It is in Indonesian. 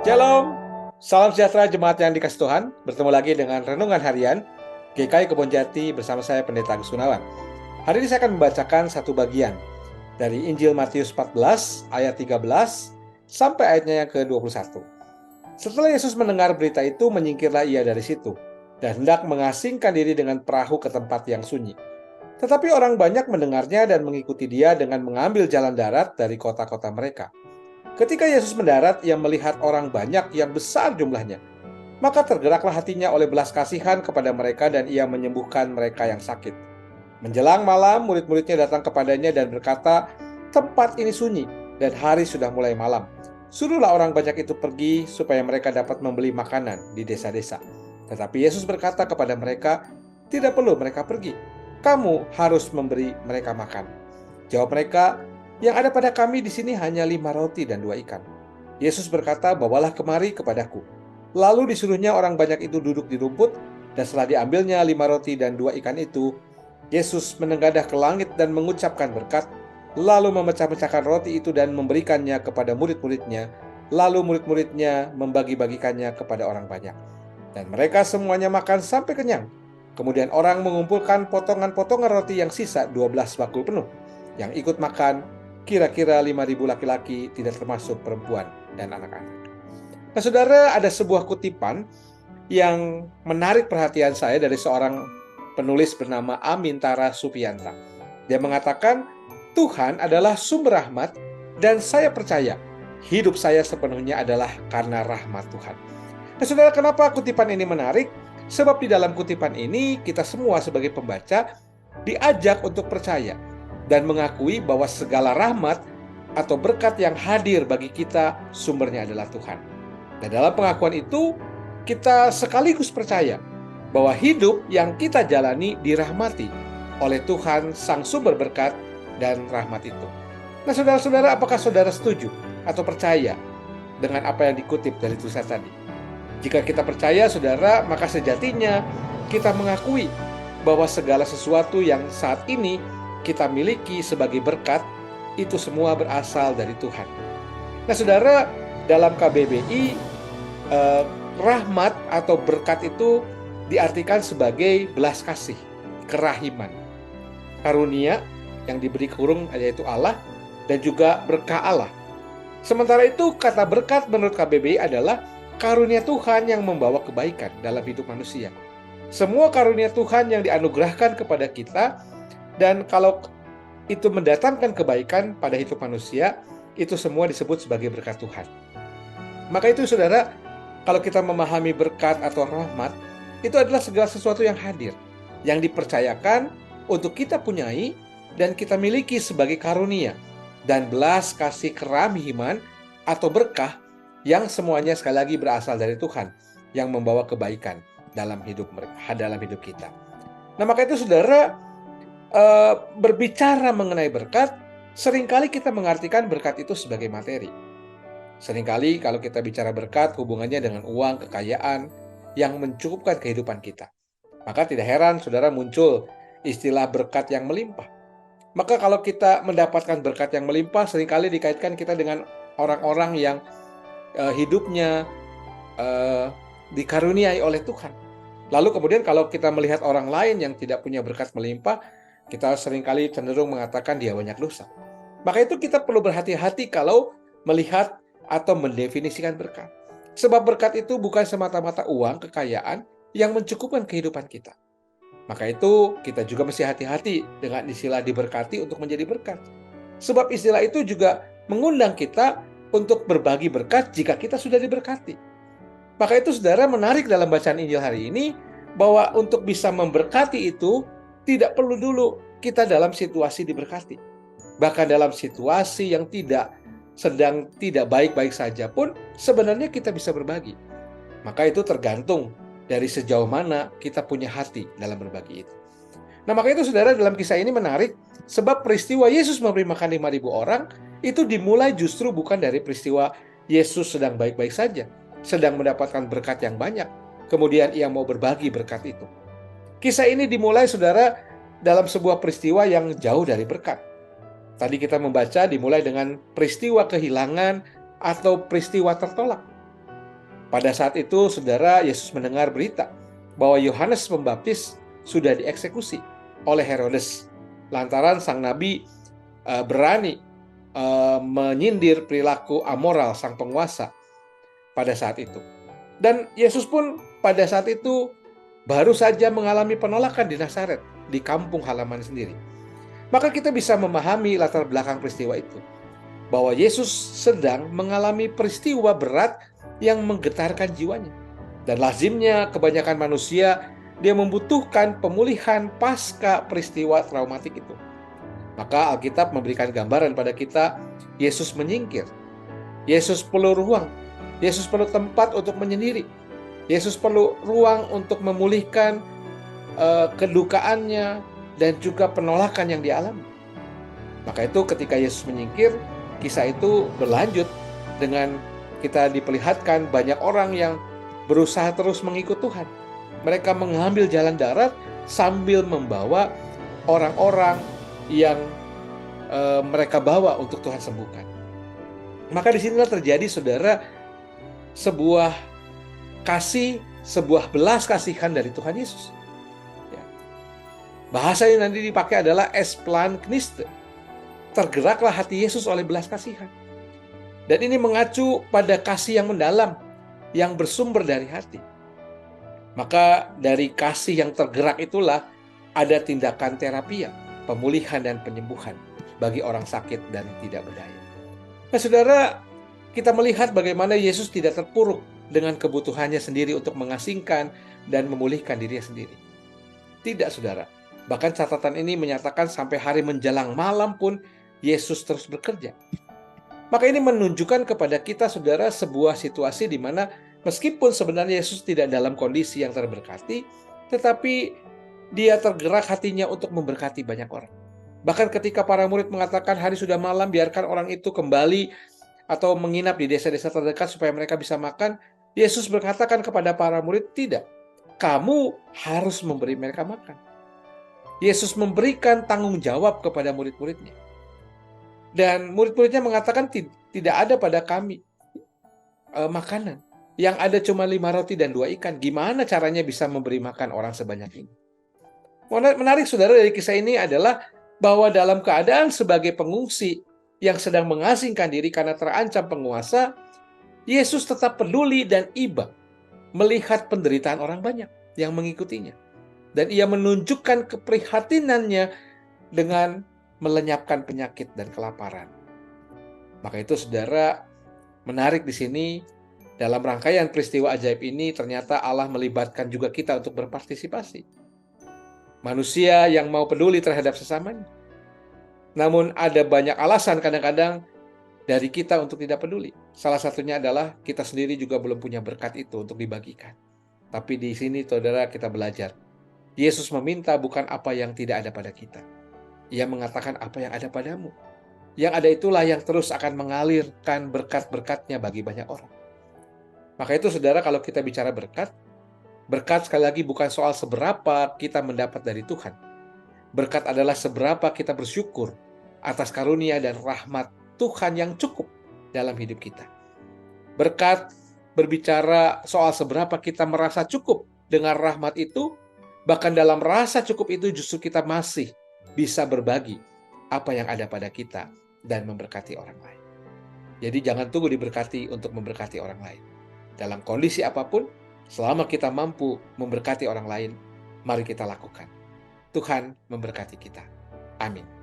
Shalom, salam sejahtera jemaat yang dikasih Tuhan. Bertemu lagi dengan Renungan Harian GKI Kebonjati bersama saya Pendeta Agus Gunawan. Hari ini saya akan membacakan satu bagian dari Injil Matius 14 ayat 13 sampai ayatnya yang ke-21. Setelah Yesus mendengar berita itu, menyingkirlah ia dari situ dan hendak mengasingkan diri dengan perahu ke tempat yang sunyi. Tetapi orang banyak mendengarnya dan mengikuti dia dengan mengambil jalan darat dari kota-kota mereka. Ketika Yesus mendarat, ia melihat orang banyak yang besar jumlahnya. Maka tergeraklah hatinya oleh belas kasihan kepada mereka dan ia menyembuhkan mereka yang sakit. Menjelang malam, murid-muridnya datang kepadanya dan berkata, "Tempat ini sunyi dan hari sudah mulai malam. Suruhlah orang banyak itu pergi supaya mereka dapat membeli makanan di desa-desa." Tetapi Yesus berkata kepada mereka, "Tidak perlu mereka pergi. Kamu harus memberi mereka makan." Jawab mereka, "Yang ada pada kami di sini hanya 5 roti dan 2 ikan." Yesus berkata, "Bawalah kemari kepadaku." Lalu disuruhnya orang banyak itu duduk di rumput, dan setelah diambilnya 5 roti dan 2 ikan itu, Yesus menengadah ke langit dan mengucapkan berkat, lalu memecah-mecahkan roti itu dan memberikannya kepada murid-muridnya, lalu murid-muridnya membagi-bagikannya kepada orang banyak. Dan mereka semuanya makan sampai kenyang. Kemudian orang mengumpulkan potongan-potongan roti yang sisa 12 bakul penuh. Yang ikut makan kira-kira 5.000 laki-laki, tidak termasuk perempuan dan anak-anak. Nah, saudara, ada sebuah kutipan yang menarik perhatian saya dari seorang penulis bernama Amintara Supianta. Dia mengatakan, "Tuhan adalah sumber rahmat dan saya percaya hidup saya sepenuhnya adalah karena rahmat Tuhan." Nah, saudara, kenapa kutipan ini menarik? Sebab di dalam kutipan ini kita semua sebagai pembaca diajak untuk percaya dan mengakui bahwa segala rahmat atau berkat yang hadir bagi kita sumbernya adalah Tuhan. Dan dalam pengakuan itu kita sekaligus percaya bahwa hidup yang kita jalani dirahmati oleh Tuhan Sang Sumber berkat dan rahmat itu. Nah, saudara-saudara, apakah saudara setuju atau percaya dengan apa yang dikutip dari tulisan tadi? Jika kita percaya, saudara, maka sejatinya kita mengakui bahwa segala sesuatu yang saat ini kita miliki sebagai berkat, itu semua berasal dari Tuhan. Nah, saudara, dalam KBBI, rahmat atau berkat itu diartikan sebagai belas kasih, kerahiman, karunia yang diberi kurung yaitu Allah, dan juga berkah Allah. Sementara itu, kata berkat menurut KBBI adalah karunia Tuhan yang membawa kebaikan dalam hidup manusia. Semua karunia Tuhan yang dianugerahkan kepada kita, dan kalau itu mendatangkan kebaikan pada hidup manusia, itu semua disebut sebagai berkat Tuhan. Maka itu, saudara, kalau kita memahami berkat atau rahmat, itu adalah segala sesuatu yang hadir, yang dipercayakan untuk kita punyai dan kita miliki sebagai karunia dan belas kasih kerahiman atau berkah yang semuanya sekali lagi berasal dari Tuhan yang membawa kebaikan dalam hidup kita. Nah, maka itu, saudara, berbicara mengenai berkat, seringkali kita mengartikan berkat itu sebagai materi. Seringkali kalau kita bicara berkat, hubungannya dengan uang, kekayaan yang mencukupkan kehidupan kita. Maka tidak heran, saudara, muncul istilah berkat yang melimpah. Maka kalau kita mendapatkan berkat yang melimpah, seringkali dikaitkan kita dengan orang-orang yang hidupnya dikaruniai oleh Tuhan. Lalu kemudian kalau kita melihat orang lain yang tidak punya berkat melimpah, kita seringkali cenderung mengatakan dia banyak dosa. Maka itu kita perlu berhati-hati kalau melihat atau mendefinisikan berkat. Sebab berkat itu bukan semata-mata uang, kekayaan yang mencukupkan kehidupan kita. Maka itu kita juga mesti hati-hati dengan istilah diberkati untuk menjadi berkat. Sebab istilah itu juga mengundang kita untuk berbagi berkat jika kita sudah diberkati. Maka itu, saudara, menarik dalam bacaan Injil hari ini bahwa untuk bisa memberkati itu tidak perlu dulu kita dalam situasi diberkati. Bahkan dalam situasi yang sedang tidak baik-baik saja pun sebenarnya kita bisa berbagi. Maka itu tergantung dari sejauh mana kita punya hati dalam berbagi itu. Nah, maka itu, saudara, dalam kisah ini menarik sebab peristiwa Yesus memberi makan 5.000 orang itu dimulai justru bukan dari peristiwa Yesus sedang baik-baik saja, sedang mendapatkan berkat yang banyak, kemudian ia mau berbagi berkat itu. Kisah ini dimulai, saudara, dalam sebuah peristiwa yang jauh dari berkat. Tadi kita membaca dimulai dengan peristiwa kehilangan atau peristiwa tertolak. Pada saat itu, saudara, Yesus mendengar berita bahwa Yohanes Pembaptis sudah dieksekusi oleh Herodes lantaran sang nabi berani menyindir perilaku amoral sang penguasa pada saat itu. Dan Yesus pun pada saat itu baru saja mengalami penolakan di Nazaret, di kampung halaman sendiri. Maka kita bisa memahami latar belakang peristiwa itu, bahwa Yesus sedang mengalami peristiwa berat yang menggetarkan jiwanya. Dan lazimnya kebanyakan manusia, dia membutuhkan pemulihan pasca peristiwa traumatik itu. Maka Alkitab memberikan gambaran pada kita, Yesus menyingkir. Yesus perlu ruang. Yesus perlu tempat untuk menyendiri. Yesus perlu ruang untuk memulihkan kedukaannya dan juga penolakan yang dialami. Maka itu ketika Yesus menyingkir, kisah itu berlanjut dengan kita diperlihatkan banyak orang yang berusaha terus mengikut Tuhan. Mereka mengambil jalan darat sambil membawa orang-orang yang mereka bawa untuk Tuhan sembuhkan. Maka disinilah terjadi, saudara, sebuah kasih, sebuah belas kasihan dari Tuhan Yesus. Ya. Bahasa yang nanti dipakai adalah esplankniste. Tergeraklah hati Yesus oleh belas kasihan. Dan ini mengacu pada kasih yang mendalam, yang bersumber dari hati. Maka dari kasih yang tergerak itulah ada tindakan terapia, pemulihan dan penyembuhan bagi orang sakit dan tidak berdaya. Nah, saudara, kita melihat bagaimana Yesus tidak terpuruk dengan kebutuhannya sendiri untuk mengasingkan dan memulihkan dirinya sendiri. Tidak, saudara. Bahkan catatan ini menyatakan sampai hari menjelang malam pun Yesus terus bekerja. Maka ini menunjukkan kepada kita, saudara, sebuah situasi di mana meskipun sebenarnya Yesus tidak dalam kondisi yang terberkati, tetapi dia tergerak hatinya untuk memberkati banyak orang. Bahkan ketika para murid mengatakan hari sudah malam, biarkan orang itu kembali atau menginap di desa-desa terdekat supaya mereka bisa makan, Yesus berkatakan kepada para murid, tidak, kamu harus memberi mereka makan. Yesus memberikan tanggung jawab kepada murid-muridnya. Dan murid-muridnya mengatakan, tidak ada pada kami makanan. Yang ada cuma 5 roti dan 2 ikan. Gimana caranya bisa memberi makan orang sebanyak ini? Menarik, saudara, dari kisah ini adalah bahwa dalam keadaan sebagai pengungsi yang sedang mengasingkan diri karena terancam penguasa, Yesus tetap peduli dan iba melihat penderitaan orang banyak yang mengikutinya. Dan ia menunjukkan keprihatinannya dengan melenyapkan penyakit dan kelaparan. Maka itu, saudara, menarik di sini, dalam rangkaian peristiwa ajaib ini ternyata Allah melibatkan juga kita untuk berpartisipasi. Manusia yang mau peduli terhadap sesamanya. Namun ada banyak alasan kadang-kadang dari kita untuk tidak peduli. Salah satunya adalah kita sendiri juga belum punya berkat itu untuk dibagikan. Tapi di sini, saudara, kita belajar. Yesus meminta bukan apa yang tidak ada pada kita. Ia mengatakan apa yang ada padamu. Yang ada itulah yang terus akan mengalirkan berkat-berkatnya bagi banyak orang. Maka itu, saudara, kalau kita bicara berkat, berkat sekali lagi bukan soal seberapa kita mendapat dari Tuhan. Berkat adalah seberapa kita bersyukur atas karunia dan rahmat Tuhan yang cukup dalam hidup kita. Berkat berbicara soal seberapa kita merasa cukup dengan rahmat itu, bahkan dalam rasa cukup itu justru kita masih bisa berbagi apa yang ada pada kita dan memberkati orang lain. Jadi jangan tunggu diberkati untuk memberkati orang lain. Dalam kondisi apapun, selama kita mampu memberkati orang lain, mari kita lakukan. Tuhan memberkati kita. Amin.